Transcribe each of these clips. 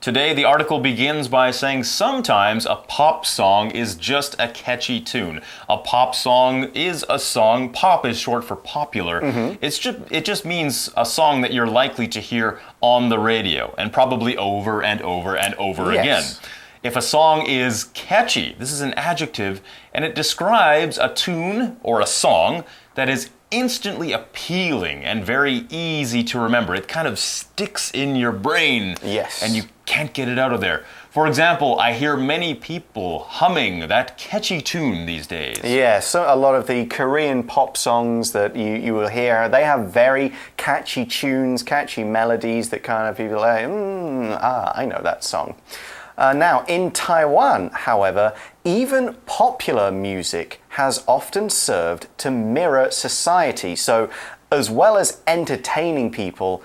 Today, the article begins by saying sometimes a pop song is just a catchy tune. A pop song is a song. Pop is short for popular. It just means a song that you're likely to hear on the radio, and probably over and over and over again. If a song is catchy, this is an adjective, and it describes a tune or a song that is instantly appealing and very easy to remember. It kind of sticks in your brain. Yes. And you can't get it out of there. For example, I hear many people humming that catchy tune these days. Yeah, so a lot of the Korean pop songs that you will hear, they have very catchy tunes, catchy melodies that kind of people are like, I know that song. Now, in Taiwan, however, even popular music has often served to mirror society. So, as well as entertaining people,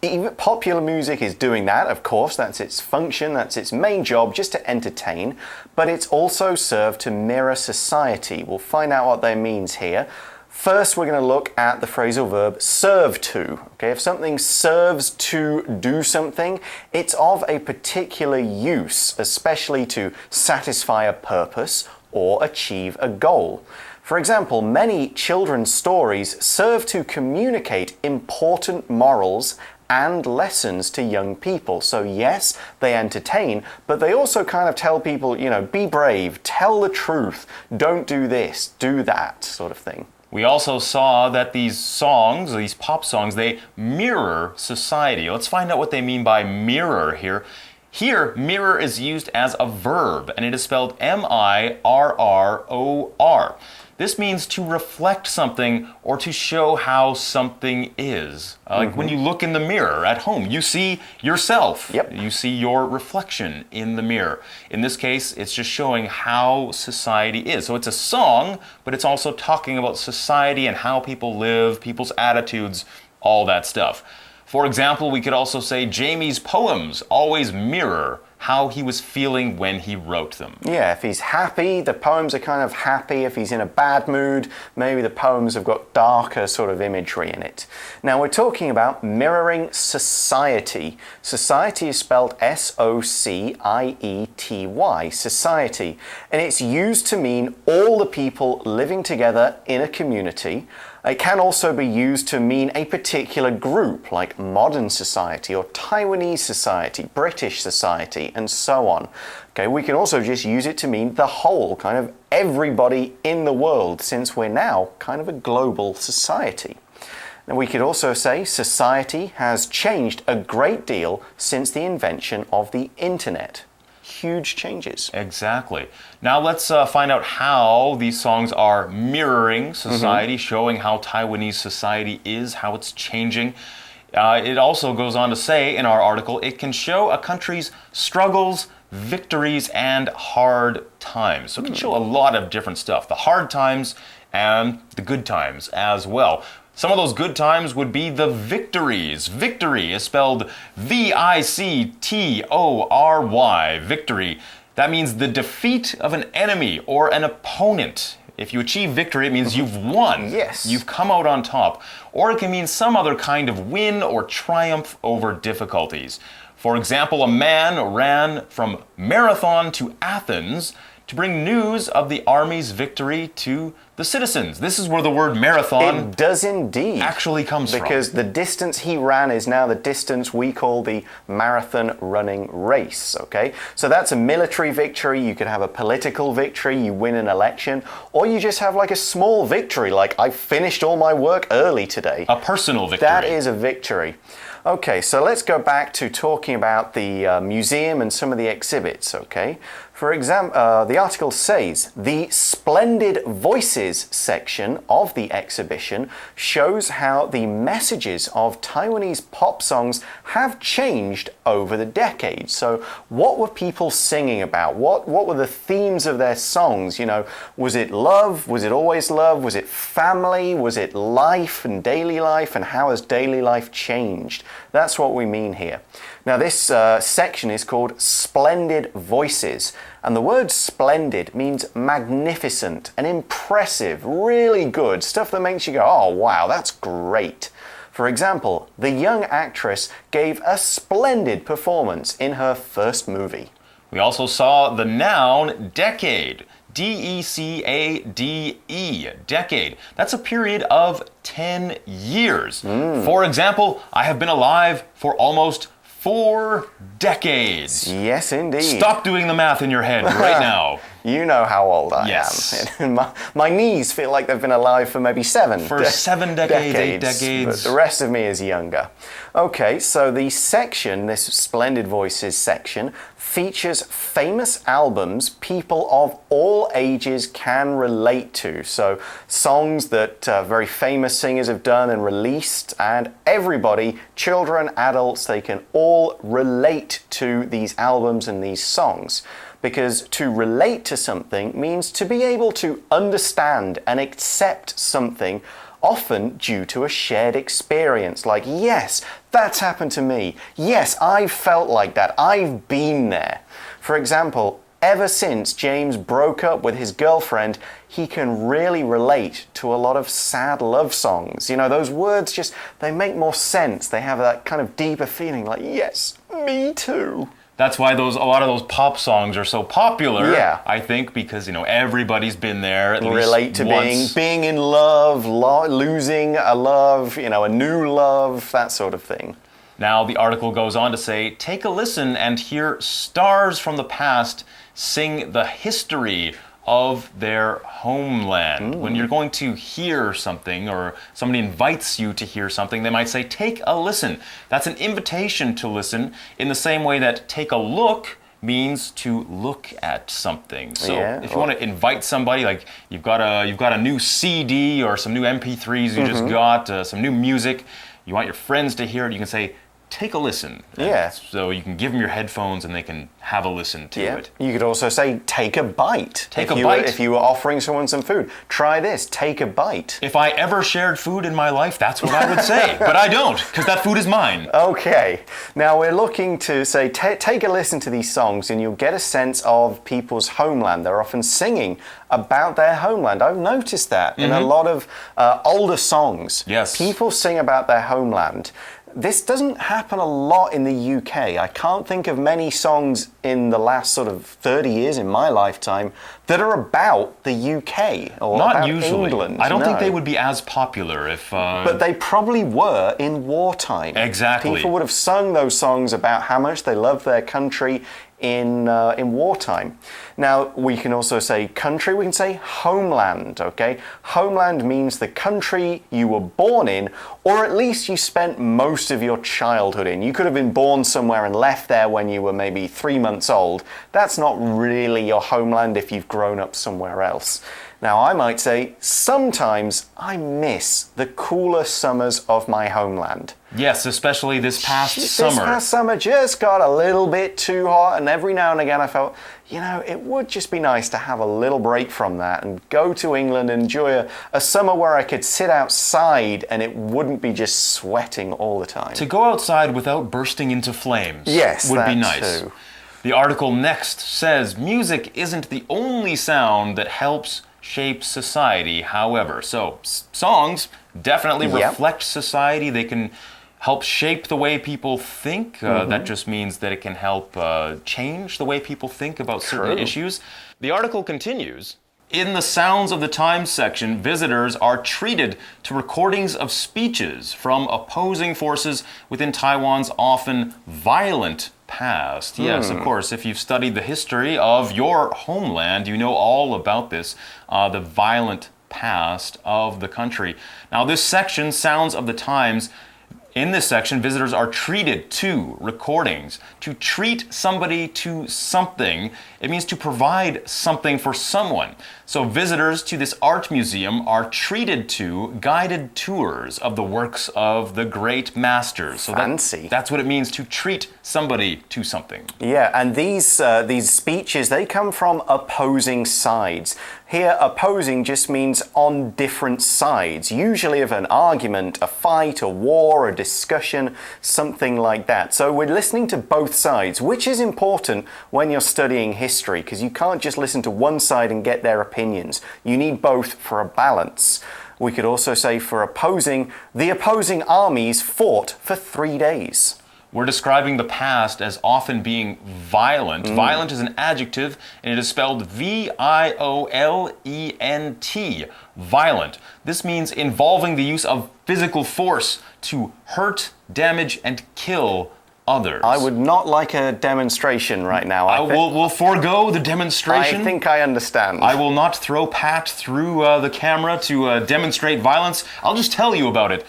even popular music is doing that, of course, that's its function, that's its main job, just to entertain, but it's also served to mirror society. We'll find out what that means here. First, we're going to look at the phrasal verb serve to. Okay, if something serves to do something, it's of a particular use, especially to satisfy a purpose or achieve a goal. For example, many children's stories serve to communicate important morals and lessons to young people. So yes, they entertain, but they also kind of tell people, you know, be brave, tell the truth, don't do this, do that, sort of thing. We also saw that these songs, these pop songs, they mirror society. Let's find out what they mean by mirror here. Here, mirror is used as a verb, and it is spelled M-I-R-R-O-R. This means to reflect something or to show how something is. Like when you look in the mirror at home, you see yourself. Yep. You see your reflection in the mirror. In this case, it's just showing how society is. So it's a song, but it's also talking about society and how people live, people's attitudes, all that stuff. For example, we could also say Jamie's poems always mirror how he was feeling when he wrote them. Yeah, if he's happy, the poems are kind of happy. If he's in a bad mood, maybe the poems have got darker sort of imagery in it. Now, we're talking about mirroring society. Society is spelled S-O-C-I-E-T-Y, society. And it's used to mean all the people living together in a community. It can also be used to mean a particular group, like modern society or Taiwanese society, British society, and so on. Okay, we can also just use it to mean the whole, kind of everybody in the world, since we're now kind of a global society. Now, we could also say society has changed a great deal since the invention of the internet. Huge changes. Exactly. Now let's find out how these songs are mirroring society, showing how Taiwanese society is, how it's changing. It also goes on to say in our article, it can show a country's struggles, victories, and hard times. So it can show a lot of different stuff, the hard times and the good times as well. Some of those good times would be the victories. Victory is spelled V-I-C-T-O-R-Y, victory. That means the defeat of an enemy or an opponent. If you achieve victory, it means you've won. Yes. You've come out on top. Or it can mean some other kind of win or triumph over difficulties. For example, a man ran from Marathon to Athens to bring news of the army's victory to the citizens. This is where the word marathon It does indeed actually comes from. Because the distance he ran is now the distance we call the marathon running race, okay? So that's a military victory, you could have a political victory, you win an election, or you just have like a small victory, like I finished all my work early today. A personal victory. That is a victory. Okay, so let's go back to talking about the museum and some of the exhibits, okay? For example, the article says, the Splendid Voices section of the exhibition shows how the messages of Taiwanese pop songs have changed over the decades. So what were people singing about? What were the themes of their songs? You know, was it love? Was it always love? Was it family? Was it life and daily life? And how has daily life changed? That's what we mean here. Now this section is called Splendid Voices. And the word splendid means magnificent and impressive, really good, stuff that makes you go, oh wow, that's great. For example, the young actress gave a splendid performance in her first movie. We also saw the noun decade. D-E-C-A-D-E, decade. That's a period of 10 years. For example, I have been alive for almost 4 decades. Yes, indeed. Stop doing the math in your head right now. You know how old I am. My knees feel like they've been alive for maybe 7. For 7 decades, 8 decades. But the rest of me is younger. Okay, so the section, this Splendid Voices section, features famous albums people of all ages can relate to. So songs that very famous singers have done and released, and everybody, children, adults, they can all relate to these albums and these songs. Because to relate to something means to be able to understand and accept something, often due to a shared experience. Like, yes, that's happened to me. Yes, I've felt like that. I've been there. For example, ever since James broke up with his girlfriend, he can really relate to a lot of sad love songs. You know, those words just, they make more sense. They have that kind of deeper feeling like, yes, me too. That's why a lot of those pop songs are so popular. Yeah. I think because, everybody's been there at least relate to once. being in love, losing a love, a new love, that sort of thing. Now, the article goes on to say, take a listen and hear stars from the past sing the history of their homeland. When you're going to hear something or somebody invites you to hear something, they might say, take a listen. That's an invitation to listen in the same way that take a look means to look at something. So if you want to invite somebody, like you've got a new CD or some new MP3s you just got, some new music, you want your friends to hear it, you can say, take a listen. Yeah. So you can give them your headphones and they can have a listen to it. You could also say, take a bite. Take a bite. If you were offering someone some food, try this, take a bite. If I ever shared food in my life, that's what I would say. But I don't, because that food is mine. Okay. Now we're looking to say, take a listen to these songs and you'll get a sense of people's homeland. They're often singing about their homeland. I've noticed that in a lot of older songs. Yes. People sing about their homeland. This doesn't happen a lot in the UK. I can't think of many songs in the last sort of 30 years in my lifetime that are about the UK or Not about usually. England. I don't think No. they would be as popular if... But they probably were in wartime. Exactly. People would have sung those songs about how much they loved their country in wartime. Now, we can also say country, we can say homeland, okay? Homeland means the country you were born in, or at least you spent most of your childhood in. You could have been born somewhere and left there when you were maybe 3 months old. That's not really your homeland if you've grown up somewhere else. Now, I might say, sometimes I miss the cooler summers of my homeland. Yes, especially this past summer. This past summer just got a little bit too hot, and every now and again I felt, it would just be nice to have a little break from that and go to England and enjoy a summer where I could sit outside and it wouldn't be just sweating all the time. To go outside without bursting into flames would be nice. Too. The article next says, music isn't the only sound that helps shape society, however. So, songs definitely reflect society. They can help shape the way people think. That just means that it can help change the way people think about certain issues. The article continues, in the Sounds of the Times section, visitors are treated to recordings of speeches from opposing forces within Taiwan's often violent past. Yes, of course, if you've studied the history of your homeland, you know all about this, the violent past of the country. Now, this section, Sounds of the Times, in this section, visitors are treated to recordings. To treat somebody to something, it means to provide something for someone. So visitors to this art museum are treated to guided tours of the works of the great masters. So Fancy. That's what it means to treat somebody to something. Yeah, and these speeches, they come from opposing sides. Here, opposing just means on different sides, usually of an argument, a fight, a war, a discussion, something like that. So we're listening to both sides, which is important when you're studying history, because you can't just listen to one side and get their opinions. You need both for a balance. We could also say for opposing, the opposing armies fought for 3 days. We're describing the past as often being violent. Violent is an adjective, and it is spelled V-I-O-L-E-N-T. Violent. This means involving the use of physical force to hurt, damage, and kill others. I would not like a demonstration right now. We'll forego the demonstration. I think I understand. I will not throw Pat through the camera to demonstrate violence. I'll just tell you about it.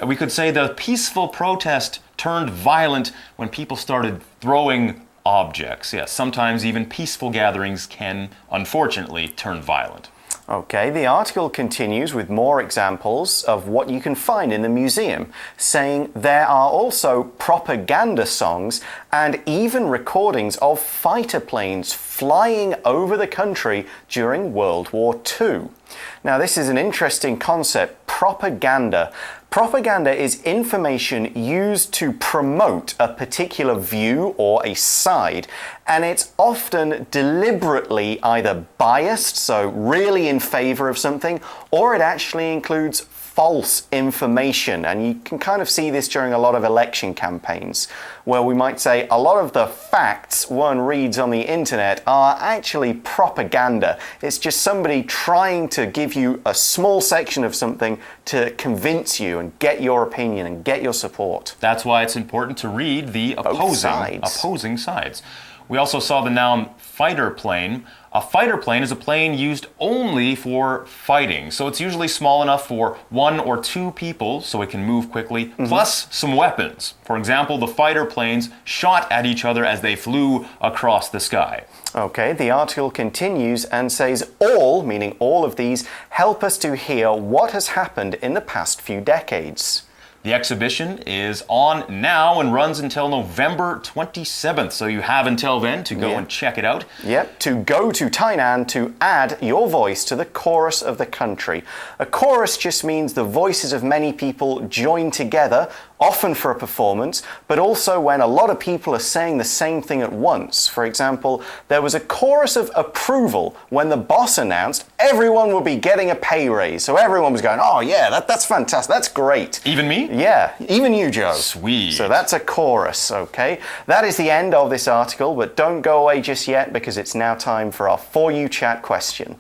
We could say the peaceful protest turned violent when people started throwing objects. Yes, sometimes even peaceful gatherings can, unfortunately, turn violent. Okay, the article continues with more examples of what you can find in the museum, saying there are also propaganda songs and even recordings of fighter planes flying over the country during World War II. Now, this is an interesting concept, propaganda. Propaganda is information used to promote a particular view or a side, and it's often deliberately either biased, so really in favor of something, or it actually includes false information. And you can kind of see this during a lot of election campaigns, where we might say a lot of the facts one reads on the internet are actually propaganda. It's just somebody trying to give you a small section of something to convince you and get your opinion and get your support. That's why it's important to read the opposing sides. We also saw the noun fighter plane. A fighter plane is a plane used only for fighting. So it's usually small enough for 1 or 2 people so it can move quickly, plus some weapons. For example, the fighter planes shot at each other as they flew across the sky. Okay, the article continues and says all, meaning all of these, help us to hear what has happened in the past few decades. The exhibition is on now and runs until November 27th, so you have until then to go and check it out. Yep, to go to Tainan to add your voice to the chorus of the country. A chorus just means the voices of many people join together, often for a performance, but also when a lot of people are saying the same thing at once. For example, there was a chorus of approval when the boss announced everyone will be getting a pay raise. So everyone was going, oh yeah, that's fantastic, that's great. Even me? Yeah, even you, Joe. Sweet. So that's a chorus, okay? That is the end of this article, but don't go away just yet because it's now time for our For You Chat question.